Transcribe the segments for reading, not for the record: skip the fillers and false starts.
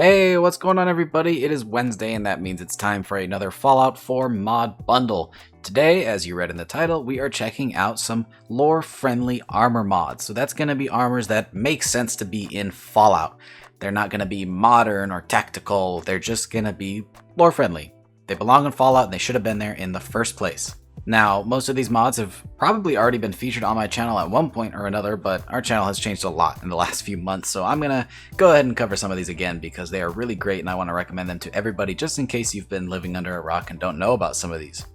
Hey, what's going on everybody? It is Wednesday and that means it's time for another Fallout 4 mod bundle. Today, as you read in the title, we are checking out some lore-friendly armor mods. So that's going to be armors that make sense to be in Fallout. They're not going to be modern or tactical, they're just going to be lore-friendly. They belong in Fallout and they should have been there in the first place. Now, most of these mods have probably already been featured on my channel at one point or another, but our channel has changed a lot in the last few months, so I'm gonna go ahead and cover some of these again because they are really great and I want to recommend them to everybody just in case you've been living under a rock and don't know about some of these.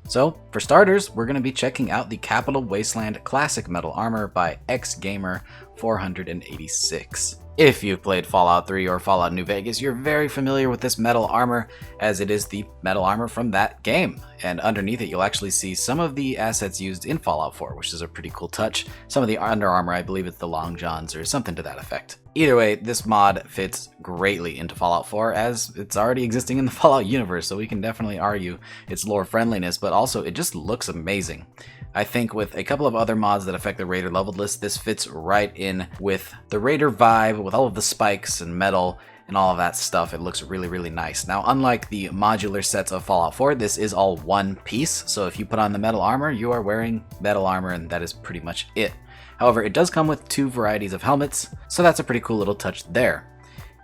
So, for starters, we're going to be checking out the Capital Wasteland Classic Metal Armor by HcGxGrill486. If you've played Fallout 3 or Fallout New Vegas, you're very familiar with this metal armor, as it is the metal armor from that game. And underneath it, you'll actually see some of the assets used in Fallout 4, which is a pretty cool touch. Some of the under armor, I believe it's the Long Johns or something to that effect. Either way, this mod fits greatly into Fallout 4 as it's already existing in the Fallout universe, so we can definitely argue its lore friendliness, but also it just looks amazing. I think with a couple of other mods that affect the Raider leveled list, this fits right in with the Raider vibe, with all of the spikes and metal and all of that stuff. It looks really, really nice. Now, unlike the modular sets of Fallout 4, this is all one piece, so if you put on the metal armor, you are wearing metal armor and that is pretty much it. However, it does come with two varieties of helmets, so that's a pretty cool little touch there.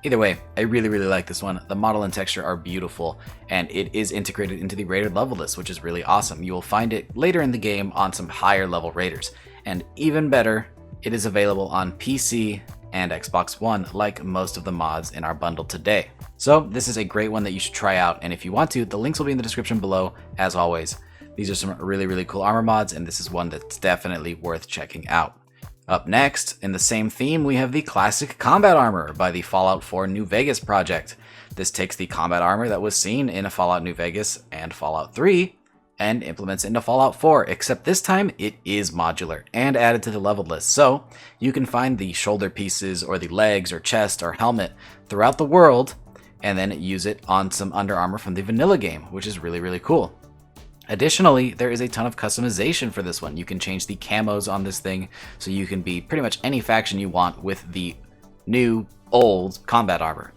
Either way, I really, really like this one. The model and texture are beautiful, and it is integrated into the Raider level list, which is really awesome. You will find it later in the game on some higher level Raiders. And even better, it is available on PC and Xbox One, like most of the mods in our bundle today. So this is a great one that you should try out, and if you want to, the links will be in the description below, as always. These are some really, really cool armor mods, and this is one that's definitely worth checking out. Up next, in the same theme, we have the Classic Combat Armor by the Fallout 4 New Vegas project. This takes the combat armor that was seen in Fallout New Vegas and Fallout 3 and implements it into Fallout 4, except this time it is modular and added to the leveled list. So you can find the shoulder pieces or the legs or chest or helmet throughout the world and then use it on some under armor from the vanilla game, which is really, really cool. Additionally, there is a ton of customization for this one. You can change the camos on this thing, so you can be pretty much any faction you want with the new, old combat armor.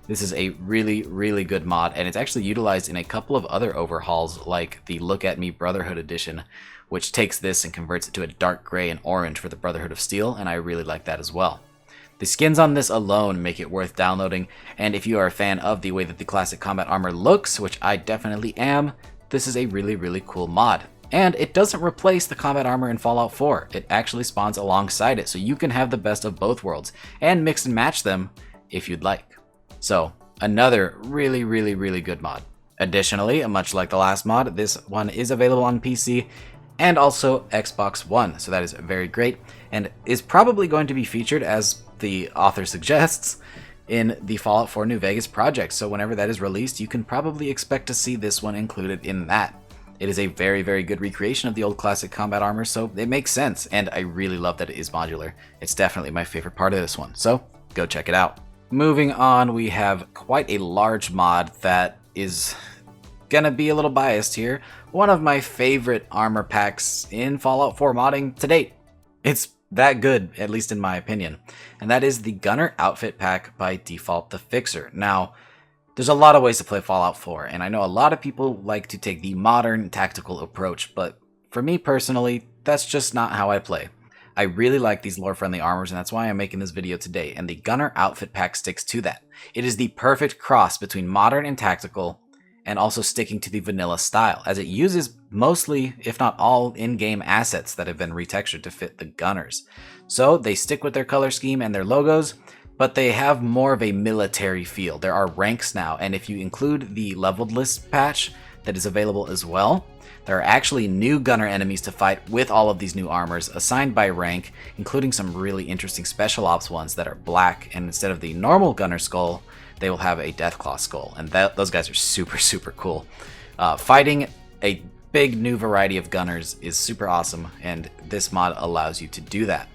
This is a really, really good mod, and it's actually utilized in a couple of other overhauls, like the Look at Me Brotherhood Edition, which takes this and converts it to a dark gray and orange for the Brotherhood of Steel, and I really like that as well. The skins on this alone make it worth downloading, and if you are a fan of the way that the classic combat armor looks, which I definitely am, this is a really, really cool mod. And it doesn't replace the combat armor in Fallout 4. It actually spawns alongside it, so you can have the best of both worlds and mix and match them if you'd like. So, another really, really, really good mod. Additionally, much like the last mod, this one is available on PC and also Xbox One, so that is very great and is probably going to be featured, as the author suggests, in the Fallout 4 New Vegas project, so whenever that is released, you can probably expect to see this one included in that. It is a very, very good recreation of the old classic combat armor, so it makes sense, and I really love that it is modular. It's definitely my favorite part of this one, so go check it out. Moving on, we have quite a large mod that is gonna be a little biased here. One of my favorite armor packs in Fallout 4 modding to date. It's that good, at least in my opinion. And that is the Gunner Outfit Pack by DefaltTheFixer. Now, there's a lot of ways to play Fallout 4, and I know a lot of people like to take the modern tactical approach, but for me personally, that's just not how I play. I really like these lore-friendly armors, and that's why I'm making this video today, and the Gunner Outfit Pack sticks to that. It is the perfect cross between modern and tactical, and also sticking to the vanilla style, as it uses mostly, if not all, in-game assets that have been retextured to fit the gunners. So they stick with their color scheme and their logos, but they have more of a military feel. There are ranks now, and if you include the leveled list patch that is available as well, there are actually new gunner enemies to fight with all of these new armors assigned by rank, including some really interesting special ops ones that are black, and instead of the normal gunner skull, they will have a Deathclaw skull, and those guys are super, super cool. Fighting a big new variety of gunners is super awesome, and this mod allows you to do that.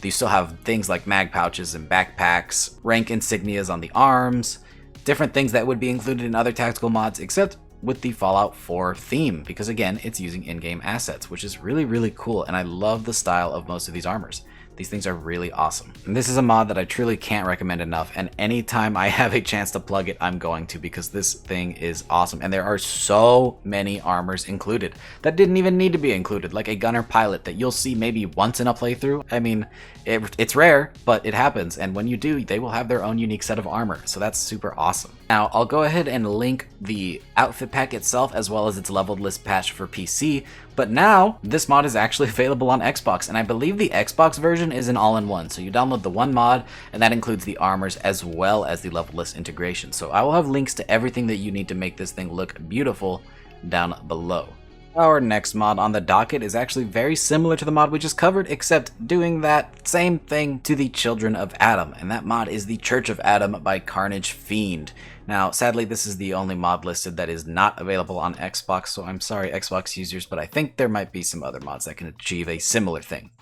You still have things like mag pouches and backpacks, rank insignias on the arms, different things that would be included in other tactical mods, except with the Fallout 4 theme, because again, it's using in-game assets, which is really, really cool, and I love the style of most of these armors. These things are really awesome. And this is a mod that I truly can't recommend enough, and anytime I have a chance to plug it, I'm going to, because this thing is awesome. And there are so many armors included that didn't even need to be included, like a gunner pilot that you'll see maybe once in a playthrough. I mean, it's rare, but it happens, and when you do, they will have their own unique set of armor, so that's super awesome. Now, I'll go ahead and link the outfit pack itself as well as its leveled list patch for PC, but now this mod is actually available on Xbox, and I believe the Xbox version is an all-in-one. So you download the one mod, and that includes the armors as well as the leveled list integration. So I will have links to everything that you need to make this thing look beautiful down below. Our next mod on the docket is actually very similar to the mod we just covered, except doing that same thing to the Children of Adam, and that mod is the Church of Adam by Carnagefiend. Now, sadly, this is the only mod listed that is not available on Xbox, so I'm sorry Xbox users, but I think there might be some other mods that can achieve a similar thing.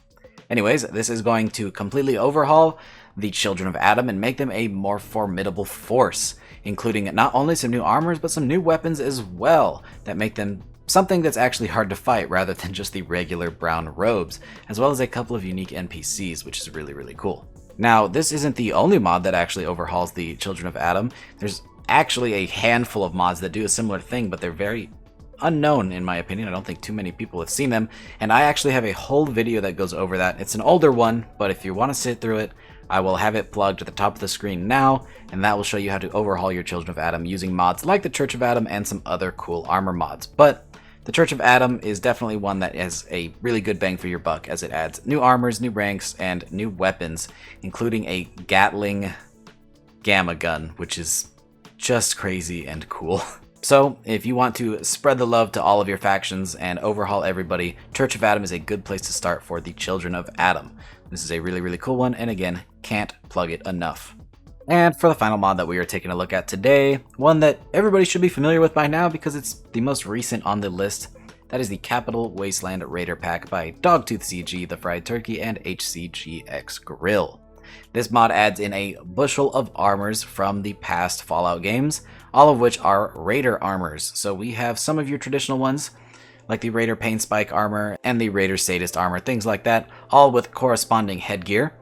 Anyways, this is going to completely overhaul the Children of Adam and make them a more formidable force, including not only some new armors, but some new weapons as well that make them something that's actually hard to fight rather than just the regular brown robes, as well as a couple of unique NPCs, which is really, really cool. Now, this isn't the only mod that actually overhauls the Children of Adam. There's actually a handful of mods that do a similar thing, but they're very unknown in my opinion. I don't think too many people have seen them, and I actually have a whole video that goes over that. It's an older one, but if you want to sit through it, I will have it plugged at the top of the screen now, and that will show you how to overhaul your Children of Adam using mods like the Church of Adam and some other cool armor mods. But the Church of Adam is definitely one that has a really good bang for your buck, as it adds new armors, new ranks, and new weapons, including a Gatling gamma gun, which is just crazy and cool. So, if you want to spread the love to all of your factions and overhaul everybody, Church of Adam is a good place to start for the Children of Adam. This is a really, really cool one, and again, can't plug it enough. And for the final mod that we are taking a look at today, one that everybody should be familiar with by now because it's the most recent on the list, that is the Capital Wasteland Raider Pack by DogtoothCG, TheFriedturkey, and HcGxGrill. This mod adds in a bushel of armors from the past Fallout games, all of which are Raider armors. So we have some of your traditional ones, like the Raider Pain Spike armor and the Raider Sadist armor, things like that, all with corresponding headgear.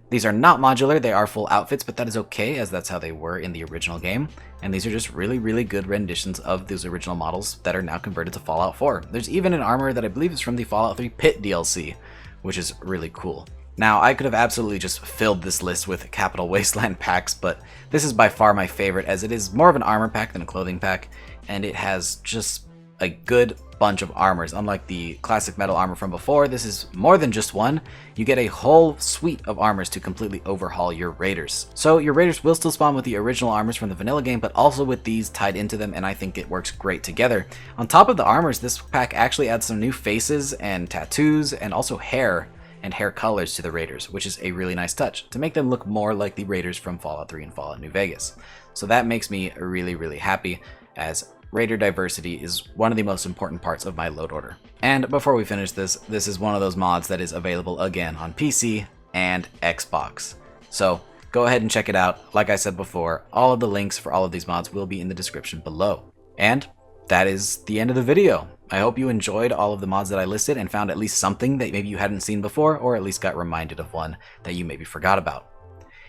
These are not modular, they are full outfits, but that is okay, as that's how they were in the original game. And these are just really, really good renditions of those original models that are now converted to Fallout 4. There's even an armor that I believe is from the Fallout 3 Pit DLC, which is really cool. Now, I could have absolutely just filled this list with Capital Wasteland packs, but this is by far my favorite, as it is more of an armor pack than a clothing pack, and it has just a good bunch of armors. Unlike the classic metal armor from before, this is more than just one. You get a whole suite of armors to completely overhaul your raiders. So your raiders will still spawn with the original armors from the vanilla game, but also with these tied into them, and I think it works great together. On top of the armors, this pack actually adds some new faces and tattoos and also hair and hair colors to the raiders, which is a really nice touch to make them look more like the raiders from Fallout 3 and Fallout New Vegas. So that makes me really, really happy, as raider diversity is one of the most important parts of my load order. And before we finish this is one of those mods that is available again on PC and Xbox. So go ahead and check it out. Like I said before, all of the links for all of these mods will be in the description below. And that is the end of the video. I hope you enjoyed all of the mods that I listed and found at least something that maybe you hadn't seen before, or at least got reminded of one that you maybe forgot about.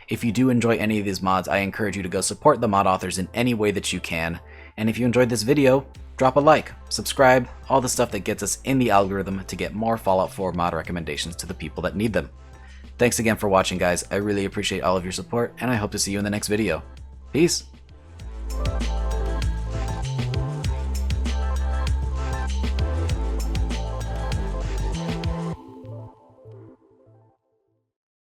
If you do enjoy any of these mods, I encourage you to go support the mod authors in any way that you can. And if you enjoyed this video, drop a like, subscribe, all the stuff that gets us in the algorithm to get more Fallout 4 mod recommendations to the people that need them. Thanks again for watching, guys. I really appreciate all of your support, and I hope to see you in the next video. Peace!